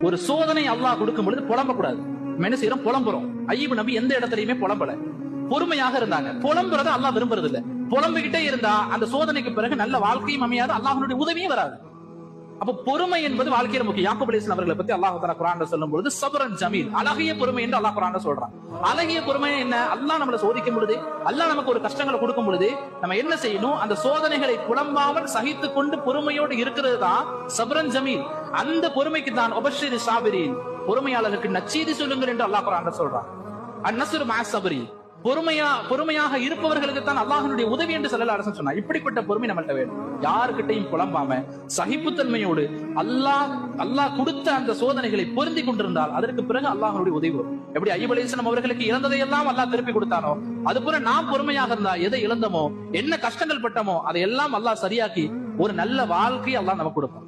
ஒரு சோதனை அல்லாஹ் கொடுக்கும் பொழுது புலம்ப கூடாது. என்ன செய்யறோம்? புலம்புறோம். அய்யூப் நபி எந்த இடத்துலயுமே புலம்பல, பொறுமையாக இருந்தாங்க. புலம்புறத அல்லாஹ் விரும்புறது இல்ல. புலம்பிக்கிட்டே இருந்தா அந்த சோதனைக்கு பிறகு நல்ல வாழ்க்கையும் அமையாது, அல்லாஹ்வுடைய உதவியும் வராது. அப்ப பொறுமை என்பது வாழ்க்கையில முக்கியம். யாக்கூப் அலைஹிஸ்ஸலாம் அவர்களை பத்தி அல்லாஹ் தஆலா குர்ஆன்ல சொல்லும் பொழுது சப்ரன் ஜமீல், அழகிய பொறுமை என்று அல்லாஹ் குர்ஆன்ல சொல்றான். அழகிய பொறுமை என்ன? அல்லாஹ் நம்மளை சோதிக்கும் பொழுது, அல்லாஹ் நமக்கு ஒரு கஷ்டங்களை கொடுக்கும் பொழுது நம்ம என்ன செய்யணும்? அந்த சோதனைகளை புலம்பாமல் சகித்துக் கொண்டு பொறுமையோடு இருக்கிறது தான் சப்ரன் ஜமீல். அந்த பொறுமைக்கு தான் உபஷிரி சாபிரீன், பொறுமையாளர்களுக்கு நற்செய்தி சொல்லுங்கள் என்று அல்லாஹ் குர்ஆன்ல சொல்றான். அன்-நஸ்ரு மஅ ஸப்ரி, பொறுமையாக இருப்பவர்களுக்கு தான் அல்லாஹ்வுடைய உதவி என்று ஸல்லல்லாஹு அலைஹி வஸல்லம் சொன்னார். இப்படிப்பட்ட பொறுமை நம்மள்ட்ட வேணும். யாருக்கிட்டையும் புலம்பாம சகிப்புத்தன்மையோடு அல்லாஹ் கொடுத்த அந்த சோதனைகளை பொருந்தி கொண்டிருந்தால் அதற்கு பிறகு அல்லாஹ்வுடைய உதவி வரும். எப்படி அய்யூப் அலைஹிஸ்ஸலாம் அவர்களுக்கு இழந்ததையெல்லாம் அல்லாஹ் திருப்பி கொடுத்தானோ, அதுபோல நாம் பொறுமையாக இருந்தா எதை இழந்தமோ, என்ன கஷ்டங்கள் பட்டமோ அதையெல்லாம் அல்லாஹ் சரியாக்கி ஒரு நல்ல வாழ்க்கையை அல்லாஹ் நமக்கு கொடுக்கும்.